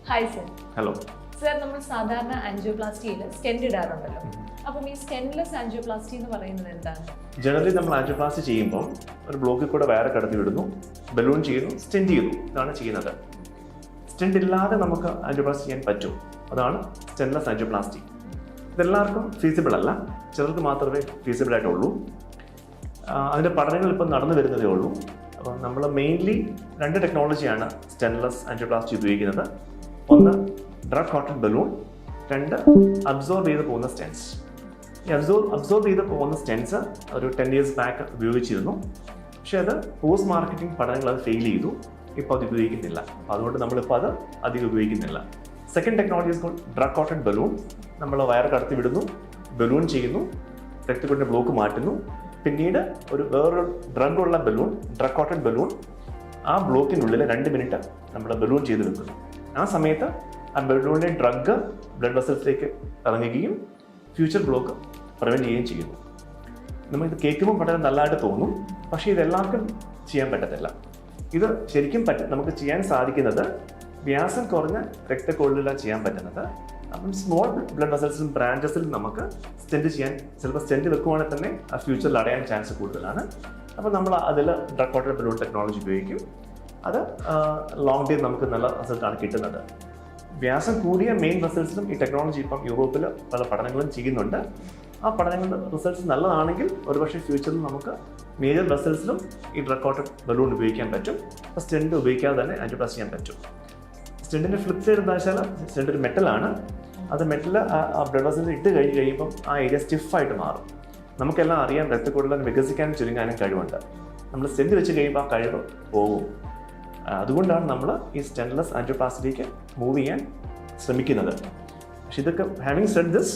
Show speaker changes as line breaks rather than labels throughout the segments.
Hi sir.
Hello
sir, നമ്മൾ സാധാരണ ആൻജിയോപ്ലാസ്റ്റിയിൽ stent ഇടാറുണ്ടല്ലോ. അപ്പം ഈ സ്റ്റെൻലെസ് ആൻജിയോപ്ലാസ്റ്റി എന്ന് പറയുന്നത് എന്താണ്?
ജനറലി നമ്മൾ ആൻജിയോപ്ലാസ്റ്റി ചെയ്യുമ്പോൾ ഒരു ബ്ലോക്കിൽ കൂടെ വയർ കടത്തി വിടുന്നു, ബലൂൺ ചെയ്യുന്നു, സ്റ്റെൻഡ് ചെയ്യുന്നു. ഇതാണ് ചെയ്യുന്നത്. സ്റ്റെൻഡ് ഇല്ലാതെ നമുക്ക് ആൻജിയോപ്ലാസ്റ്റി ചെയ്യാൻ പറ്റും. അതാണ് സ്റ്റെൻലെസ് ആൻജിയോപ്ലാസ്റ്റി. ഇതെല്ലാവർക്കും ഫീസിബിൾ അല്ല, ചിലർക്ക് മാത്രമേ ഫീസിബിൾ ആയിട്ടുള്ളൂ. അതിൻ്റെ പഠനങ്ങൾ ഇപ്പം നടന്നു വരുന്നതേ ഉള്ളൂ. അപ്പം നമ്മൾ മെയിൻലി 2 ടെക്നോളജിയാണ് സ്റ്റെൻലെസ് ആൻജിയോപ്ലാസ്റ്റി ഉപയോഗിക്കുന്നത്. ഒന്ന് ഡ്രഗ് കോട്ടഡ് ബലൂൺ, 2 അബ്സോർബ് ചെയ്ത് പോകുന്ന സ്റ്റെൻസ്. ഈ അബ്സോർബ് ചെയ്ത് പോകുന്ന സ്റ്റെൻസ് ഒരു 10 years ബാക്ക് ഉപയോഗിച്ചിരുന്നു. പക്ഷേ അത് പോസ്റ്റ് മാർക്കറ്റിംഗ് പഠനങ്ങൾ അത് ഫെയിൽ ചെയ്തു. ഇപ്പോൾ അത് ഉപയോഗിക്കുന്നില്ല. അപ്പോൾ അതുകൊണ്ട് നമ്മളിപ്പോൾ അത് അധികം ഉപയോഗിക്കുന്നില്ല. Second technology is called drug coated balloon. നമ്മൾ വയർ കടത്തി വിടുന്നു, ബലൂൺ ചെയ്യുന്നു, രക്തക്കുഴലിൻ്റെ ബ്ലോക്ക് മാറ്റുന്നു. പിന്നീട് വേറൊരു drug balloon, drug coated balloon, ആ ബ്ലോക്കിനുള്ളിൽ 2 മിനിറ്റ് നമ്മൾ ബലൂൺ ചെയ്ത് വെക്കുന്നു. ആ സമയത്ത് ആ ബലൂണിൻ്റെ ഡ്രഗ് ബ്ലഡ് വെസൽസിലേക്ക് ഇറങ്ങുകയും ഫ്യൂച്ചർ ബ്ലോക്ക് പ്രിവെൻറ്റ് ചെയ്യുകയും ചെയ്യുന്നു. നമ്മളിത് കേൾക്കുമ്പോൾ വളരെ നല്ലതായിട്ട് തോന്നും, പക്ഷേ ഇതെല്ലാവർക്കും ചെയ്യാൻ പറ്റത്തില്ല. ഇത് ശരിക്കും നമുക്ക് ചെയ്യാൻ സാധിക്കുന്നത് വ്യാസം കുറഞ്ഞ രക്തക്കൊഴലിലാണ് ചെയ്യാൻ പറ്റുന്നത്. അപ്പം സ്മോൾ ബ്ലഡ് വെസൽസിലും ബ്രാഞ്ചസിലും നമുക്ക് സ്റ്റെൻറ്റ് ചെയ്യാൻ, ചിലപ്പോൾ സ്റ്റെൻറ്റ് വെക്കുവാണെങ്കിൽ തന്നെ ആ ഫ്യൂച്ചറിൽ അടയാൻ ചാൻസ് കൂടുതലാണ്. അപ്പോൾ നമ്മൾ അതിൽ ഡ്രഗ് കോട്ടഡ് ബലൂൺ ടെക്നോളജി ഉപയോഗിക്കും. അത് ലോങ് ടൈം നമുക്ക് നല്ല റിസൾട്ടാണ് കിട്ടുന്നത്. വ്യാസം കൂടിയ മെയിൻ വെസൽസിലും ഈ ടെക്നോളജി ഇപ്പം യൂറോപ്പിൽ പല പഠനങ്ങളും ചെയ്യുന്നുണ്ട്. ആ പഠനങ്ങളുടെ റിസൾട്ട്സ് നല്ലതാണെങ്കിൽ ഒരുപക്ഷെ ഫ്യൂച്ചറിൽ നമുക്ക് മേജർ വെസൽസിലും ഈ ഡ്രഗ് കോട്ടഡ് ബലൂൺ ഉപയോഗിക്കാൻ പറ്റും. അപ്പോൾ സ്റ്റെൻറ്റ് ഉപയോഗിക്കാതെ തന്നെ ആൻജിയോപ്ലാസ്റ്റി ചെയ്യാൻ പറ്റും. സ്റ്റെൻറ്റിൻ്റെ ഫ്ലിപ്പ് സൈഡ് എന്താ വെച്ചാൽ, സ്റ്റെൻറ്റ് ഒരു മെറ്റലാണ്. അത് മെറ്റൽ ആ ബ്ലഡ് വെസൽസ് ഇട്ട് കഴിയുമ്പം ആ ഏരിയ സ്റ്റിഫായിട്ട് മാറും. നമുക്കെല്ലാം അറിയാം രക്തക്കുഴലിനെ വികസിക്കാനും ചുരുങ്ങാനും കഴിവുണ്ട്. നമ്മൾ സ്റ്റെൻറ്റ് വെച്ച് കഴിയുമ്പോൾ ആ കഴിവ് പോകും. അതുകൊണ്ടാണ് നമ്മൾ ഈ സ്റ്റെൻലെസ് ആൻജിയോപ്ലാസ്റ്റിയിലേക്ക് മൂവ് ചെയ്യാൻ ശ്രമിക്കുന്നത്. പക്ഷേ ഇതൊക്കെ having said this,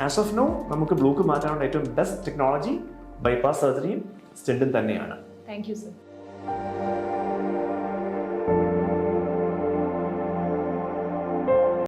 as of now നമുക്ക് ബ്ലോക്ക് മാറ്റാനുള്ള ഏറ്റവും ബെസ്റ്റ് ടെക്നോളജി ബൈപ്പാസ് സർജറിയും സ്റ്റെൻറ്റും തന്നെയാണ്.
Thank you sir.